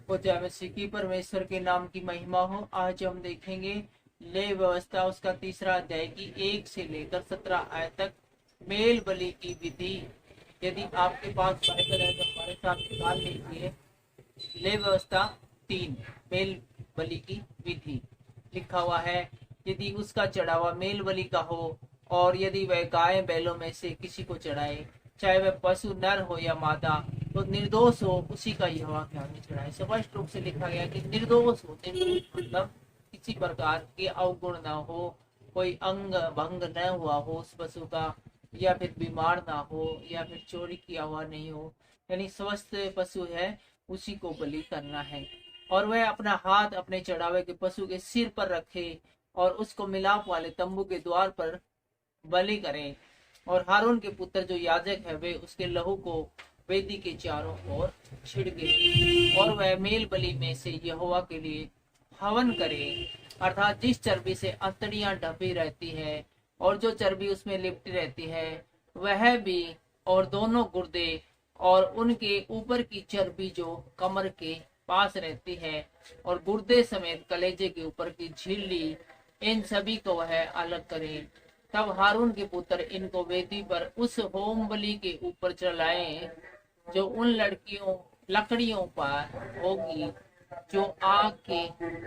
वो जय मसीह की परमेश्वर के नाम की महिमा हो। आज हम देखेंगे ले व्यवस्था उसका तीसरा अध्याय की 1 से लेकर 17 आयत तक मेल बलि की विधि। यदि आपके पास बाइबल है तो हमारे साथ निकाल लीजिए। ले व्यवस्था 3 मेल बलि की विधि लिखा हुआ है। यदि उसका चढ़ावा मेल बलि का हो और यदि वह गाय बैलों में से किसी को चढ़ाए, चाहे वह पशु नर हो या मादा, तो निर्दोष हो उसी का यहोवा के आगे चढ़ाए। स्पष्ट रूप से लिखा गया कि निर्दोष हो। निर्दोष मतलब किसी प्रकार के अवगुण न हो, कोई अंग भंग न हुआ हो उस पशु का, या फिर बीमार ना हो, या फिर चोरी किया हुआ नहीं हो, यानी स्वस्थ पशु है उसी को बलि करना है। और वह अपना हाथ अपने चढ़ावे के पशु के सिर पर रखे और उसको मिलाप वाले तंबू के द्वार पर बलि करें। और हारून के पुत्र जो याजक है वे उसके लहू को वेदी के चारों ओर छिड़के और वह मेल बलि में से यहोवा के लिए हवन करे, अर्थात जिस चर्बी से अंतड़ियां ढपी रहती है और जो चर्बी उसमें लिपटी रहती है वह भी, और दोनों गुर्दे और उनके ऊपर की चर्बी जो कमर के पास रहती है और गुर्दे समेत कलेजे के ऊपर की झिल्ली, इन सभी को वह अलग करे। तब हारून के पुत्र इनको वेदी पर उस होम बलि के ऊपर चलाएं जो उन लकड़ियों पर होगी जो आग के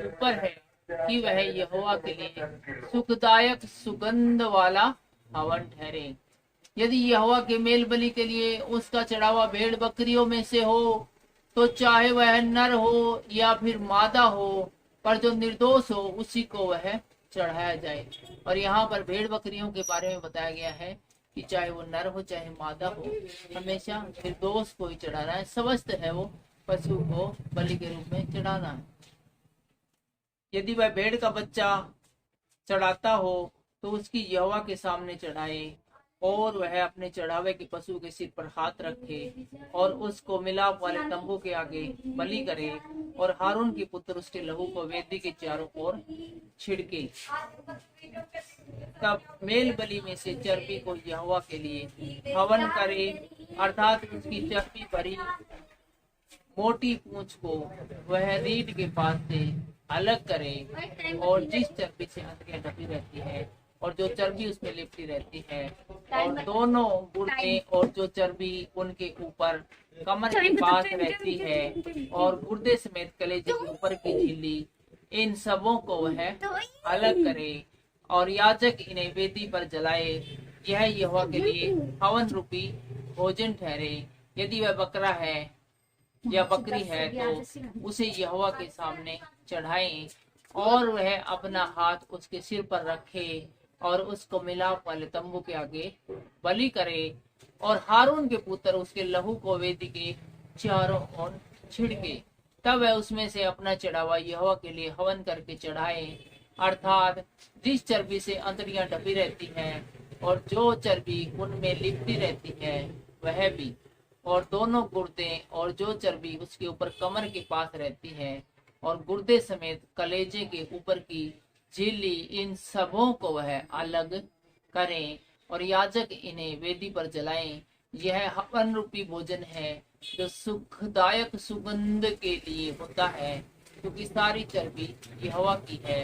ऊपर है, कि वह यहोवा के लिए सुखदायक सुगंध वाला हवन ठहरे। यदि यहोवा के मेल बलि के लिए उसका चढ़ावा भेड़ बकरियों में से हो, तो चाहे वह नर हो या फिर मादा हो, पर जो निर्दोष हो उसी को वह चढ़ाया जाए। और यहाँ पर भेड़ बकरियों के बारे में बताया गया है कि चाहे वो नर हो चाहे मादा हो, हमेशा निर्दोष को ही चढ़ाना है। स्वस्थ है वो पशु को बलि के रूप में चढ़ाना है। यदि वह भेड़ का बच्चा चढ़ाता हो तो उसकी यहोवा के सामने चढ़ाए और वह अपने चढ़ावे के पशु के सिर पर हाथ रखे और उसको मिलाप वाले तंबू के आगे बलि करे, और हारून के पुत्र उसके लहू को वेदी के चारों ओर छिड़के। तब मेल बलि में से चर्बी को यहोवा के लिए हवन करे, अर्थात उसकी चर्बी भरी मोटी पूंछ को वह रीढ़ के पास से अलग करे, और जिस चर्बी से अंतड़ियां ढपी रहती है और जो चर्बी उसमें लिपटी रहती है, और दोनों गुर्दे और जो चर्बी उनके ऊपर कमर के पास रहती है और गुर्दे समेत कलेजे के ऊपर की झिल्ली, इन सबों को वह अलग करे और याजक इन्हें वेदी पर जलाए। यह यहोवा के लिए हवन रूपी भोजन ठहरे। यदि वह बकरा है या बकरी है तो उसे यहोवा के सामने चढ़ाएं और वह अपना हाथ उसके सिर पर रखे और उसको मिलाप वाले तंबू के आगे बलि करे, और हारून के पुत्र उसके लहू को वेदी के चारों ओर छिड़के। तब वह उसमें से अपना चढ़ावा यहोवा के लिए हवन करके चढ़ाए, अर्थात जिस चर्बी से अंतड़ियां ढपी रहती हैं और जो चर्बी उनमें लिपटी रहती है वह भी, और दोनों गुर्दे और जो चर्बी उसके ऊपर कमर के पास रहती है और गुर्दे समेत कलेजे के ऊपर की झिल्ली, इन सबों को वह अलग करें और याजक इन्हें वेदी पर जलाएं। यह हवन रूपी भोजन है जो सुखदायक सुगंध के लिए होता है, क्योंकि सारी चर्बी यहोवा की है।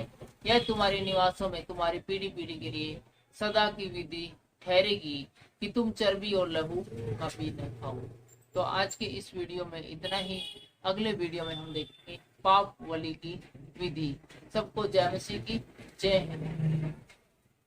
यह तुम्हारे निवासों में तुम्हारी पीढ़ी पीढ़ी के लिए सदा की विधि ठहरेगी कि तुम चर्बी और लहू कभी न खाओ। तो आज के इस वीडियो में इतना ही। अगले वीडियो में हम देखेंगे पाप बलि की विधि। सबको जय मसीह की जय हिंद।